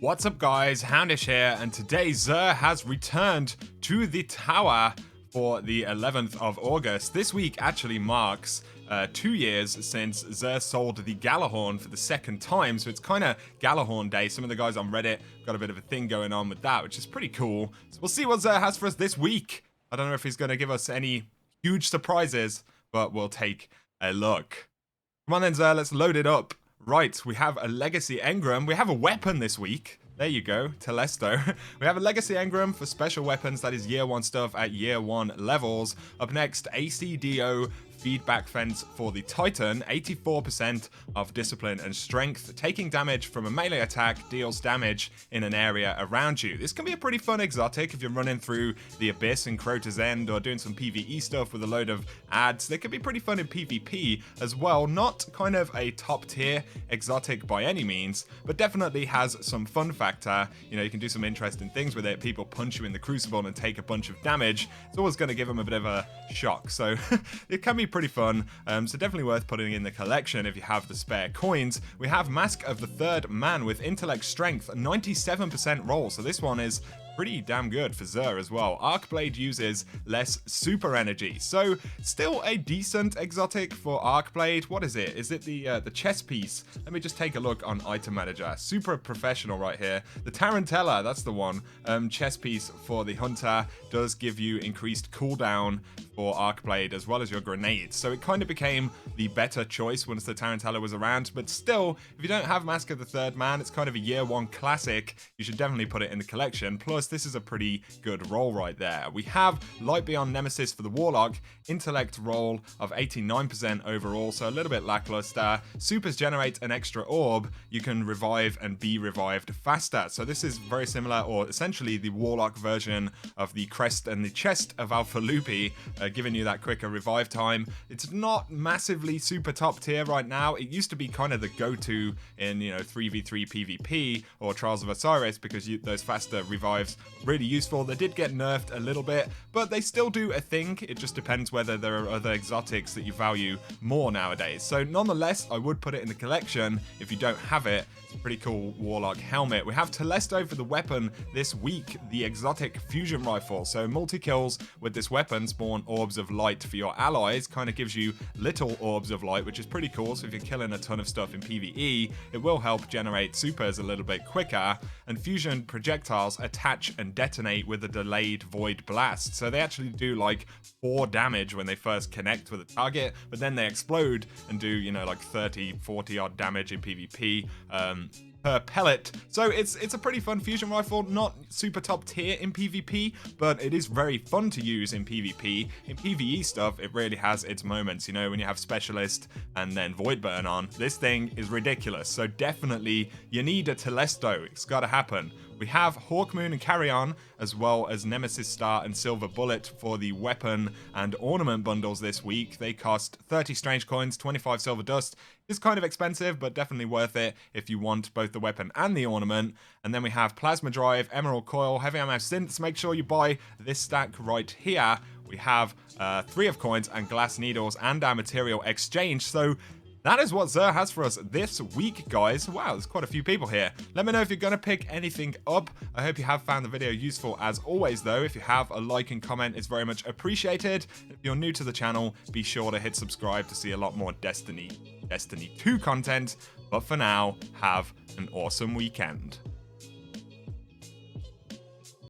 What's up guys, Houndish here, and today Xur has returned to the tower for the 11th of August. This week actually marks 2 years since Xur sold the Gjallarhorn for the second time, so it's kind of Gjallarhorn Day. Some of the guys on Reddit got a bit of a thing going on with that, which is pretty cool. So we'll see what Xur has for us this week. I don't know if he's going to give us any huge surprises, but we'll take a look. Come on then Xur, let's load it up. Right, we have a Legacy Engram. We have a weapon this week. There you go, Telesto. We have a Legacy Engram for special weapons, that is year 1 stuff at year 1 levels. Up next, ACDO feedback fence for the Titan, 84% of discipline and strength. Taking damage from a melee attack deals damage in an area around you. This can be a pretty fun exotic if you're running through the Abyss in Crota's End or doing some PvE stuff with a load of ads. They can be pretty fun in PvP as well. Not kind of a top tier exotic by any means, but definitely has some fun factor. You know, you can do some interesting things with it. People punch you in the Crucible and take a bunch of damage. It's always going to give them a bit of a shock. So it can be pretty fun, so definitely worth putting in the collection if you have the spare coins. We have Mask of the Third Man with intellect strength, 97% roll, so this one is pretty damn good for Xur as well. Arcblade uses less super energy, so still a decent exotic for Arcblade. What is it? Is it the chess piece? Let me just take a look on Item Manager. Super professional right here. The Tarantella, that's the one. Chess piece for the Hunter does give you increased cooldown for Arcblade as well as your grenades, so it kind of became the better choice once the Tarantella was around. But still, if you don't have Mask of the Third Man, it's kind of a year 1 classic. You should definitely put it in the collection. Plus, this is a pretty good roll right there. We have Light Beyond Nemesis for the Warlock, intellect roll of 89% overall, so a little bit lackluster. Supers generate an extra orb. You can revive and be revived faster. So this is very similar, or essentially the Warlock version of the Crest and the Chest of Alpha Lupi, giving you that quicker revive time. It's not massively super top tier right now. It used to be kind of the go-to in, you know, 3v3 PvP or Trials of Osiris, because those faster revives really useful. They did get nerfed a little bit, but they still do a thing. It just depends whether there are other exotics that you value more nowadays. So nonetheless, I would put it in the collection if you don't have it. It's a pretty cool Warlock helmet. We have Telesto for the weapon this week, the exotic fusion rifle. So multi-kills with this weapon spawn orbs of light for your allies. Kind of gives you little orbs of light, which is pretty cool. So if you're killing a ton of stuff in PvE, it will help generate supers a little bit quicker. And fusion projectiles attach and detonate with a delayed void blast. So they actually do like 4 damage when they first connect with a target, but then they explode and do, you know, like 30, 40 odd damage in PvP. Per pellet. So it's a pretty fun fusion rifle, not super top tier in PvP, but it is very fun to use in PvP. In PvE stuff, it really has its moments, you know, when you have Specialist and then Void Burn on. This thing is ridiculous, so definitely you need a Telesto. It's gotta happen. We have Hawkmoon and Carrion, as well as Nemesis Star and Silver Bullet for the weapon and ornament bundles this week. They cost 30 strange coins, 25 silver dust. It's kind of expensive, but definitely worth it if you want both the weapon and the ornament. And then we have Plasma Drive, Emerald Coil, Heavy Ammo Synths. Make sure you buy this stack right here. We have 3 of coins and glass needles and our material exchange. So that is what Xur has for us this week, guys. Wow, there's quite a few people here. Let me know if you're going to pick anything up. I hope you have found the video useful as always, though. If you have, a like and comment is very much appreciated. If you're new to the channel, be sure to hit subscribe to see a lot more Destiny 2 content. But for now, have an awesome weekend.